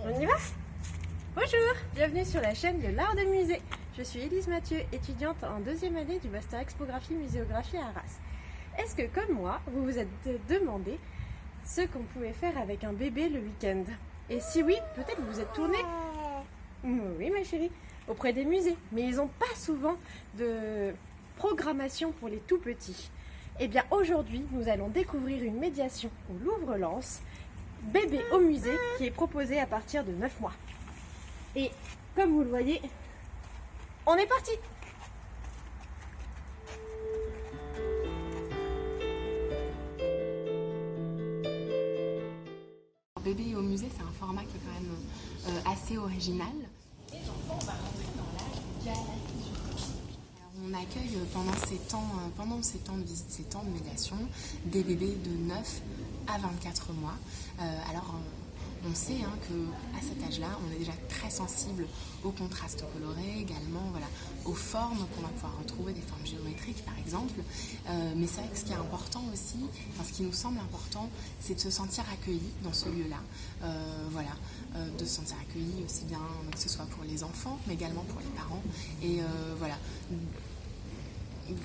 On y va? Bonjour, bienvenue sur la chaîne de l'art de musée. Je suis Élise Mathieu, étudiante en deuxième année du Master Expographie Muséographie à Arras. Est-ce que comme moi, vous vous êtes demandé ce qu'on pouvait faire avec un bébé le week-end? Et si oui, peut-être vous vous êtes tourné, oui ma chérie, auprès des musées, mais ils n'ont pas souvent de programmation pour les tout petits. Eh bien aujourd'hui, nous allons découvrir une médiation au Louvre-Lens, bébé au musée, qui est proposée à partir de 9 mois. Et comme vous le voyez, on est parti! Bébé au musée, c'est un format qui est quand même assez original. Les enfants, on va rentrer dans l'âge galactique. On accueille pendant ces temps de visite, ces temps de médiation, des bébés de 9 à 24 mois. On sait qu'à cet âge-là, on est déjà très sensible aux contrastes colorés, également aux formes qu'on va pouvoir retrouver, des formes géométriques par exemple. Mais c'est vrai que ce qui est important aussi, ce qui nous semble important, c'est de se sentir accueilli dans ce lieu-là. De se sentir accueilli aussi bien que ce soit pour les enfants, mais également pour les parents. Et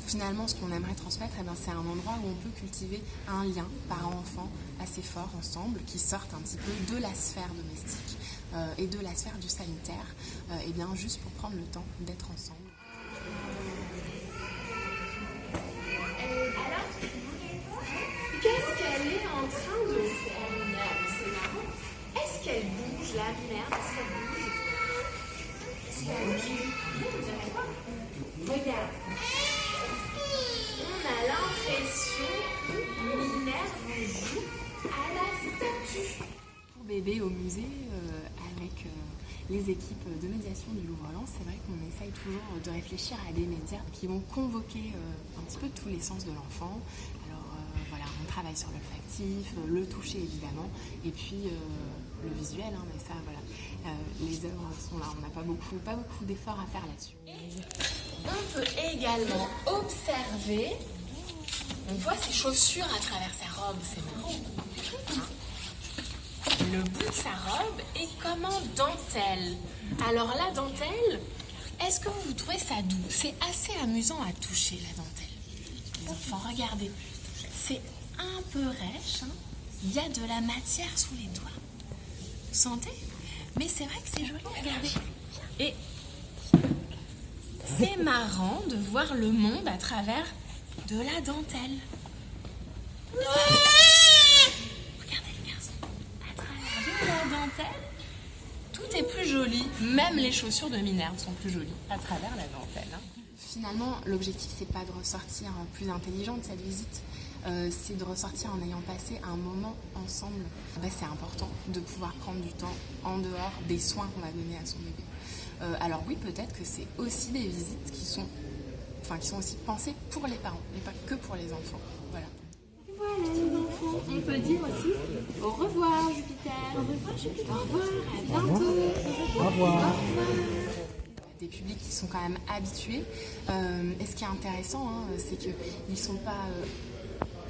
finalement, ce qu'on aimerait transmettre, c'est un endroit où on peut cultiver un lien parent-enfant assez fort ensemble, qui sorte un petit peu de la sphère domestique et de la sphère du sanitaire, juste pour prendre le temps d'être ensemble. Alors, qu'est-ce qu'elle est en train de faire? C'est marrant. Est-ce qu'elle bouge la merde? Est-ce qu'elle bouge? Regarde. On a l'impression que Minerve joue à la statue. Pour bébé au musée, avec les équipes de médiation du Louvre-Lens, c'est vrai qu'on essaye toujours de réfléchir à des médias qui vont convoquer un petit peu tous les sens de l'enfant. Alors on travaille sur l'olfactif, le toucher évidemment, et puis le visuel, mais ça les œuvres sont là, on n'a pas beaucoup d'efforts à faire là-dessus. On peut également observer, on voit ses chaussures à travers sa robe, c'est marrant. Le bout de sa robe est comme en dentelle. Alors la dentelle, est-ce que vous trouvez ça doux? C'est assez amusant à toucher la dentelle. Les enfants, regardez, c'est un peu rêche, il y a de la matière sous les doigts. Vous sentez? Mais c'est vrai que c'est joli, regardez. Et c'est marrant de voir le monde à travers de la dentelle. Regardez le garçon. À travers de la dentelle, tout est plus joli. Même les chaussures de Minerve sont plus jolies à travers la dentelle. Finalement, l'objectif, c'est pas de ressortir plus intelligent de cette visite, c'est de ressortir en ayant passé un moment ensemble. C'est important de pouvoir prendre du temps en dehors des soins qu'on va donner à son bébé. Alors oui, peut-être que c'est aussi des visites qui sont aussi pensées pour les parents, mais pas que pour les enfants. Voilà. Voilà les enfants, on peut dire aussi au revoir Jupiter. Au revoir Jupiter. Au revoir, à bientôt. Au revoir. Des publics qui sont quand même habitués. Et ce qui est intéressant, c'est qu'ils ne sont pas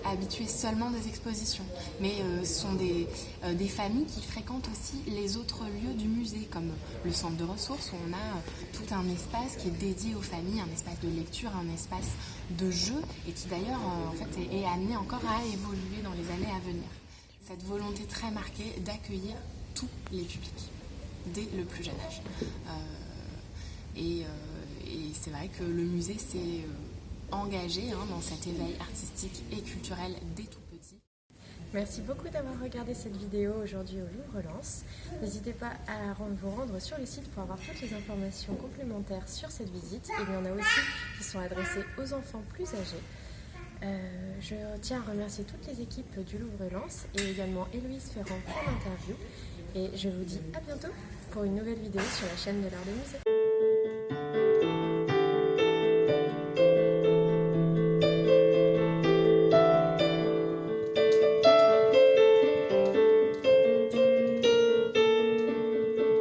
habitués seulement des expositions, mais ce sont des familles qui fréquentent aussi les autres lieux du musée, comme le centre de ressources, où on a tout un espace qui est dédié aux familles, un espace de lecture, un espace de jeu, et qui d'ailleurs est amené encore à évoluer dans les années à venir. Cette volonté très marquée d'accueillir tous les publics, dès le plus jeune âge. Et c'est vrai que le musée s'est engagé dans cet éveil artistique et culturel dès tout petit. Merci beaucoup d'avoir regardé cette vidéo aujourd'hui au Louvre-Lens. N'hésitez pas à vous rendre sur le site pour avoir toutes les informations complémentaires sur cette visite. Il y en a aussi qui sont adressées aux enfants plus âgés. Je tiens à remercier toutes les équipes du Louvre-Lens et également Héloïse Ferrand pour l'interview. Et je vous dis à bientôt pour une nouvelle vidéo sur la chaîne de l'art de musée.